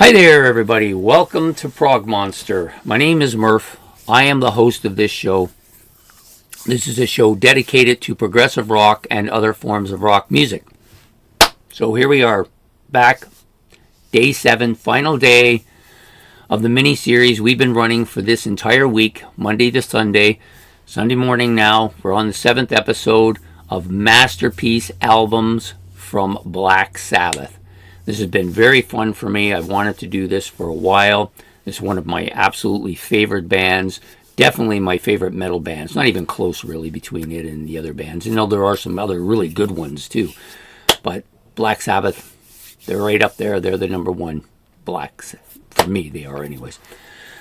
Hi there, everybody. Welcome to Prog Monster. My name is Murph. I am the host of this show. This is a show dedicated to progressive rock and other forms of rock music. So here we are, back, day 7, final day of the mini-series we've been running for this entire week, Monday to Sunday. Sunday morning now, we're on the 7th episode of Masterpiece Albums from Black Sabbath. This has been very fun for me. I've wanted to do this for a while. It's one of my absolutely favorite bands. Definitely my favorite metal band. It's not even close, really, between it and the other bands. You know, there are some other really good ones, too. But Black Sabbath, they're right up there. They're the number one. For me, they are anyways.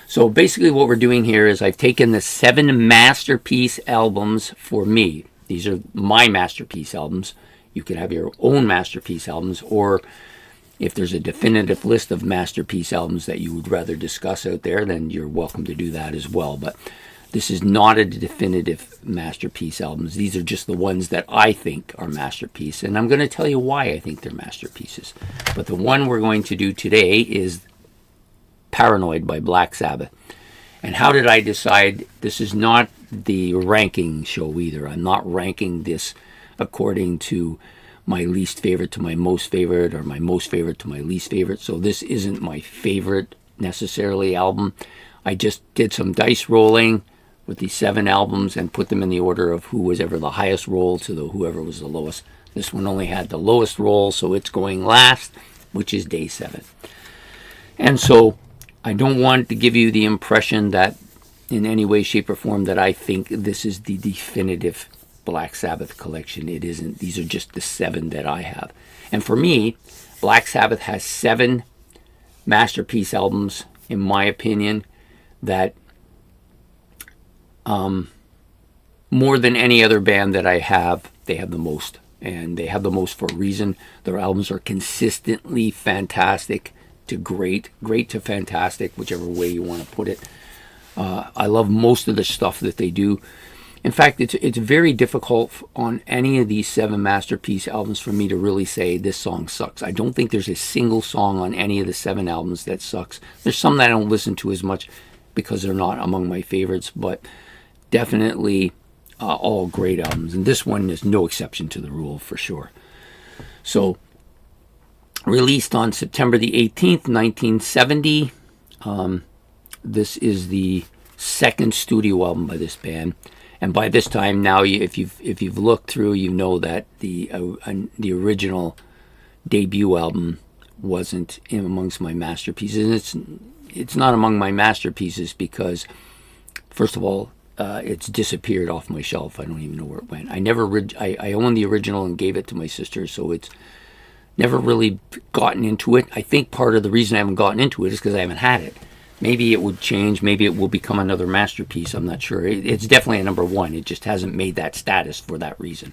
So basically what we're doing here is I've taken the 7 masterpiece albums for me. These are my masterpiece albums. You can have your own masterpiece albums, or if there's a definitive list of masterpiece albums that you would rather discuss out there, then you're welcome to do that as well. But this is not a definitive masterpiece albums. These are just the ones that I think are masterpiece. And I'm going to tell you why I think they're masterpieces. But the one we're going to do today is Paranoid by Black Sabbath. And how did I decide? This is not the ranking show either. I'm not ranking this according to my least favorite to my most favorite, or my most favorite to my least favorite. So this isn't my favorite necessarily album. I just did some dice rolling with these 7 albums and put them in the order of who was ever the highest roll to whoever was the lowest. This one only had the lowest roll, so it's going last, which is day 7. And so I don't want to give you the impression that in any way, shape, or form that I think this is the definitive Black Sabbath collection. It isn't. These are just the 7 that I have. And for me, Black Sabbath has 7 masterpiece albums, in my opinion, that more than any other band that I have, they have the most. And they have the most for a reason. Their albums are consistently fantastic to great to fantastic, whichever way you want to put it. I love most of the stuff that they do. In fact, it's very difficult on any of these 7 masterpiece albums for me to really say this song sucks. I don't think there's a single song on any of the 7 albums that sucks. There's some that I don't listen to as much because they're not among my favorites, but definitely all great albums. And this one is no exception to the rule for sure. So, released on September the 18th, 1970. This is the 2nd studio album by this band. And by this time now, if you've looked through, you know that the original debut album wasn't amongst my masterpieces. And it's not among my masterpieces because, first of all, it's disappeared off my shelf. I don't even know where it went. I own the original and gave it to my sister, so it's never really gotten into it. I think part of the reason I haven't gotten into it is because I haven't had it. Maybe it would change. Maybe it will become another masterpiece. I'm not sure. It's definitely a number 1. It just hasn't made that status for that reason.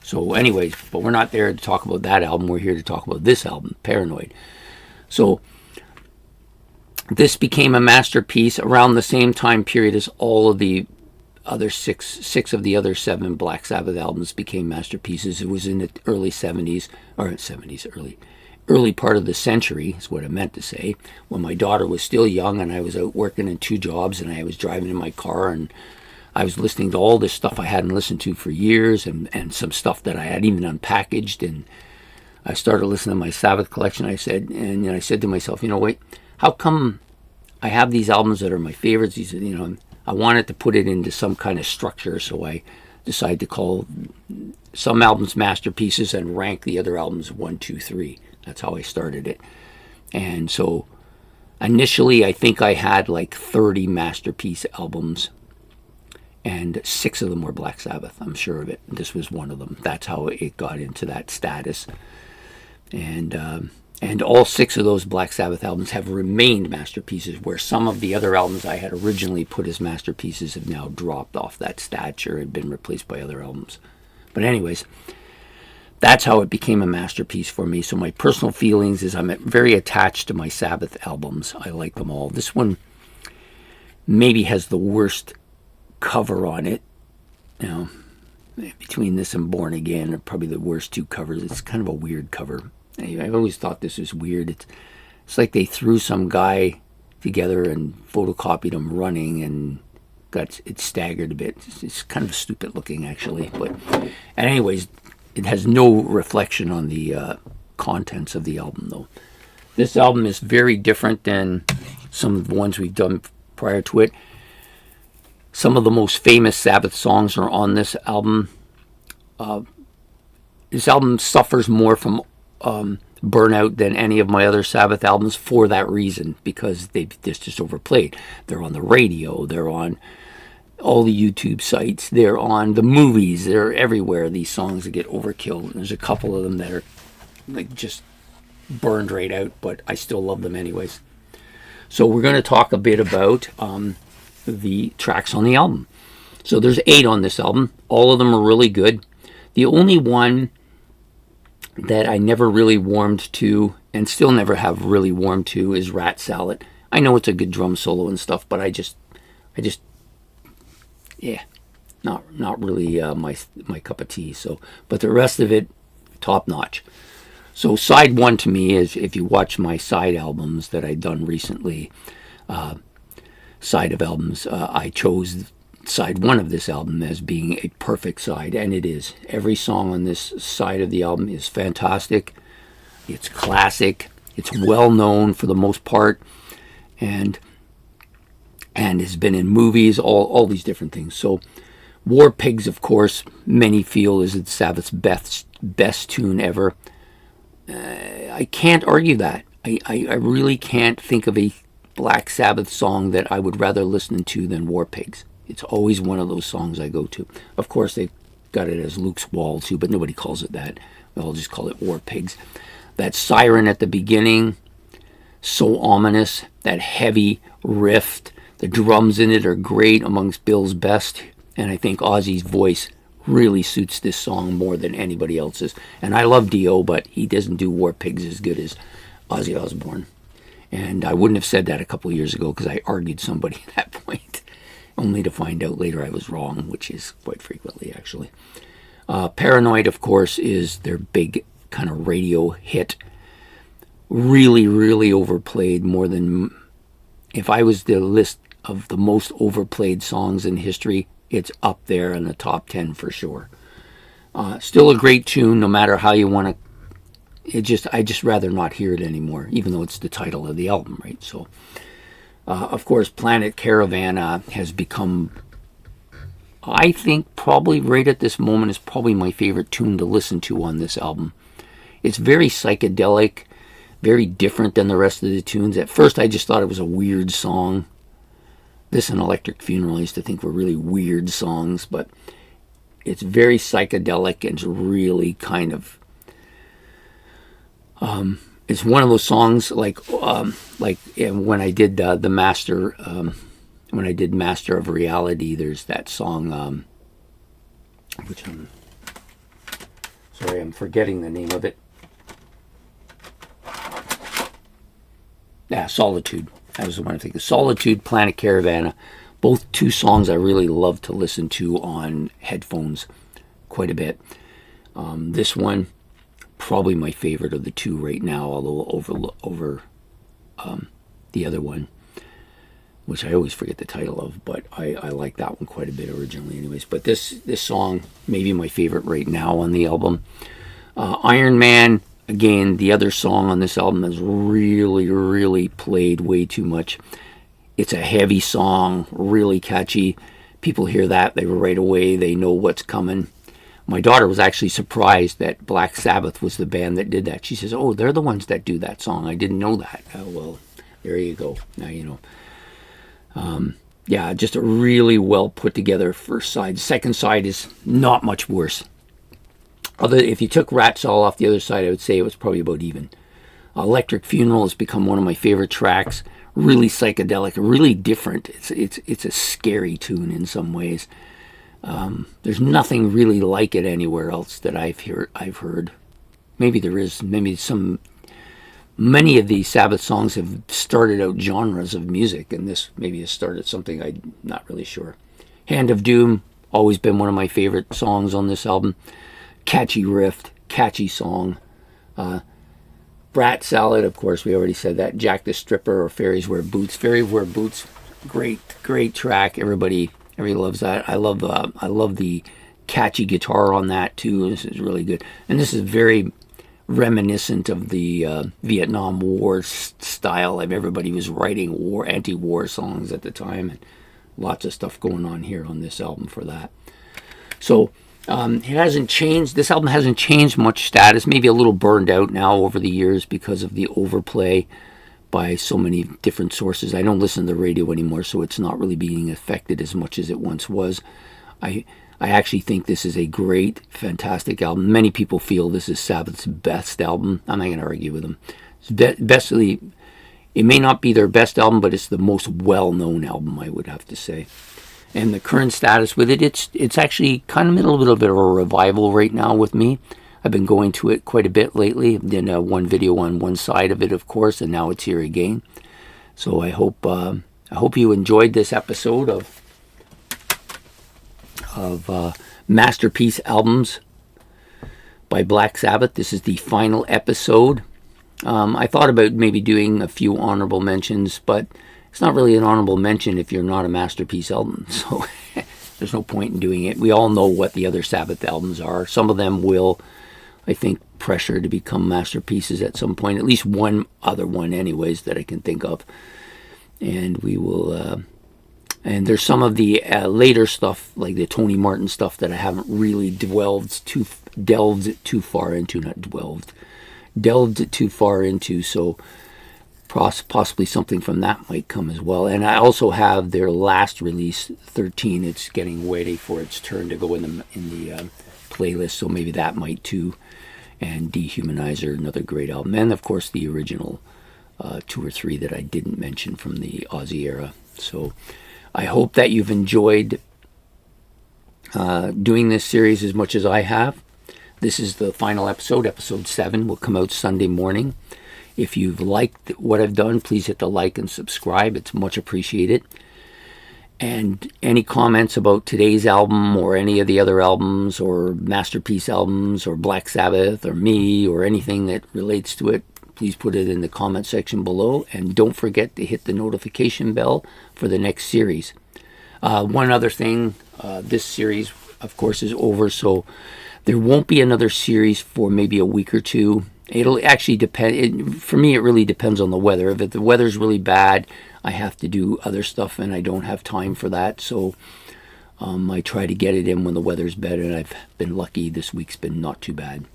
So anyways, but we're not there to talk about that album. We're here to talk about this album, Paranoid. So this became a masterpiece around the same time period as all of the other six of the other 7 Black Sabbath albums became masterpieces. It was in the early 70s, or 70s, early part of the century is what I meant to say, when my daughter was still young and I was out working in 2 jobs and I was driving in my car and I was listening to all this stuff I hadn't listened to for years and some stuff that I had even unpackaged, and I started listening to my Sabbath collection. I said to myself, wait, how come I have these albums that are my favorites? These, I wanted to put it into some kind of structure, so I decided to call some albums masterpieces and rank the other albums 1, 2, 3. That's how I started it. And so initially I think I had like 30 masterpiece albums, and 6 of them were Black Sabbath. I'm sure of it. This was one of them. That's how it got into that status. And all 6 of those Black Sabbath albums have remained masterpieces, where some of the other albums I had originally put as masterpieces have now dropped off that stature and been replaced by other albums. But anyways, that's how it became a masterpiece for me. So my personal feelings is I'm very attached to my Sabbath albums. I like them all. This one maybe has the worst cover on it. Between this and Born Again are probably the worst 2 covers. It's kind of a weird cover. I've always thought this was weird. It's like they threw some guy together and photocopied him running and got it staggered a bit. It's kind of stupid looking, actually. But, and anyways, it has no reflection on the contents of the album, though. This album is very different than some of the ones we've done prior to it. Some of the most famous Sabbath songs are on this album. This album suffers more from burnout than any of my other Sabbath albums for that reason, because they're just overplayed. They're on the radio, they're on all the YouTube sites, they're on the movies, they're everywhere. These songs that get overkill. There's a couple of them that are like just burned right out, but I still love them anyways. So we're going to talk a bit about the tracks on the album. So there's 8 on this album. All of them are really good. The only one that I never really warmed to, and still never have really warmed to, is Rat Salad. I know it's a good drum solo and stuff, but I just, yeah, not really my cup of tea. So, but the rest of it, top notch. So side 1 to me is, if you watch my side albums that I've done recently, side of albums, I chose side 1 of this album as being a perfect side, and it is. Every song on this side of the album is fantastic. It's classic. It's well known for the most part, and has been in movies, all these different things. So War Pigs, of course, many feel is Sabbath's best tune ever. I can't argue that. I really can't think of a Black Sabbath song that I would rather listen to than War Pigs. It's always one of those songs I go to. Of course, they've got it as Luke's Wall too, but nobody calls it that. We all just call it War Pigs. That siren at the beginning, so ominous. That heavy riff, the drums in it are great, amongst Bill's best. And I think Ozzy's voice really suits this song more than anybody else's. And I love Dio, but he doesn't do War Pigs as good as Ozzy Osbourne. And I wouldn't have said that a couple of years ago, because I argued somebody at that point, only to find out later I was wrong, which is quite frequently, actually. Paranoid, of course, is their big kind of radio hit. Really, really overplayed, more than... If I was the list of the most overplayed songs in history, it's up there in the top 10 for sure. Still a great tune, no matter how you want to... I just rather not hear it anymore, even though it's the title of the album, right? So... of course, Planet Caravan has become, I think, probably right at this moment, is probably my favorite tune to listen to on this album. It's very psychedelic, very different than the rest of the tunes. At first, I just thought it was a weird song. This and Electric Funeral I used to think were really weird songs, but it's very psychedelic and it's really kind of... it's one of those songs like when I did the Master, when I did Master of Reality, there's that song, which I'm forgetting the name of it. Yeah, Solitude. That was the one I think of. Solitude, Planet Caravan. Both 2 songs I really love to listen to on headphones quite a bit. This one, probably my favorite of the 2 right now, although over the other one, which I always forget the title of, but I like that one quite a bit originally anyways. But this song, maybe my favorite right now on the album. Iron Man, again, the other song on this album is really, really played way too much. It's a heavy song, really catchy. People hear that, they right away, they know what's coming. My daughter was actually surprised that Black Sabbath was the band that did that. She says, "Oh, they're the ones that do that song. I didn't know that." Well, there you go. Now you know. Yeah, just a really well put together first side. Second side is not much worse. Although if you took Rat Saw off the other side, I would say it was probably about even. Electric Funeral has become one of my favorite tracks. Really psychedelic, really different. It's a scary tune in some ways. There's nothing really like it anywhere else that I've heard. Maybe there is. Many of these Sabbath songs have started out genres of music, and this maybe has started something I'm not really sure. Hand of Doom, always been one of my favorite songs on this album. Catchy riff, catchy song. The Brat Salad, of course, we already said that. Jack the Stripper or Fairies Wear Boots. Fairies Wear Boots, great track. Everybody loves that. I love the catchy guitar on that too. This is really good, and this is very reminiscent of the Vietnam War style. Everybody was writing anti-war songs at the time, and lots of stuff going on here on this album for that. So it hasn't changed. This album hasn't changed much status. Maybe a little burned out now over the years because of the overplay by so many different sources. I don't listen to the radio anymore, so it's not really being affected as much as it once was. I actually think this is a great, fantastic album. Many people feel this is Sabbath's best album. I'm not going to argue with them. It may not be their best album, but it's the most well-known album, I would have to say. And the current status with it, it's actually kind of a little bit of a revival right now with me. I've been going to it quite a bit lately. I've done one video on one side of it, of course, and now it's here again. So I hope you enjoyed this episode of Masterpiece Albums by Black Sabbath. This is the final episode. I thought about maybe doing a few honorable mentions, but it's not really an honorable mention if you're not a Masterpiece album. So there's no point in doing it. We all know what the other Sabbath albums are. Some of them will, I think, pressure to become masterpieces at some point. At least one other one anyways that I can think of. And we will... and there's some of the later stuff, like the Tony Martin stuff, that I haven't really delved too far into. So possibly something from that might come as well. And I also have their last release, 13. It's getting ready for its turn to go in the playlist, so maybe that might too. And Dehumanizer, another great album, and of course the original 2 or 3 that I didn't mention from the Aussie era. So I hope that you've enjoyed doing this series as much as I have. This is the final episode. Episode 7 will come out Sunday morning. If you've liked what I've done, please hit the like and subscribe. It's much appreciated. And any comments about today's album or any of the other albums or Masterpiece albums or Black Sabbath or me or anything that relates to it, please put it in the comment section below. And don't forget to hit the notification bell for the next series. One other thing, this series, of course, is over, so there won't be another series for maybe a week or two. It'll actually depend. For me, it really depends on the weather. If the weather's really bad, I have to do other stuff, and I don't have time for that. So I try to get it in when the weather's better, and I've been lucky. This week's been not too bad.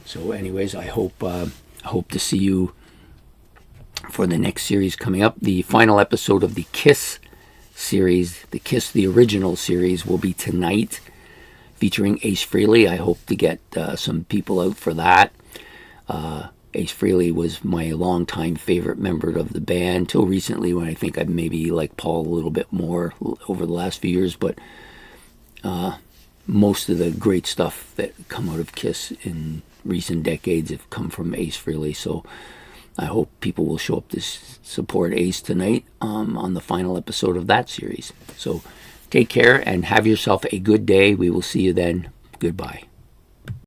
So anyways, I hope to see you for the next series coming up. The final episode of the Kiss series, the original series, will be tonight, featuring Ace Frehley. I hope to get some people out for that. Ace Frehley was my longtime favorite member of the band, till recently when I think I maybe like Paul a little bit more over the last few years, but most of the great stuff that come out of Kiss in recent decades have come from Ace Frehley, so I hope people will show up to support Ace tonight on the final episode of that series. So take care and have yourself a good day. We will see you then. Goodbye.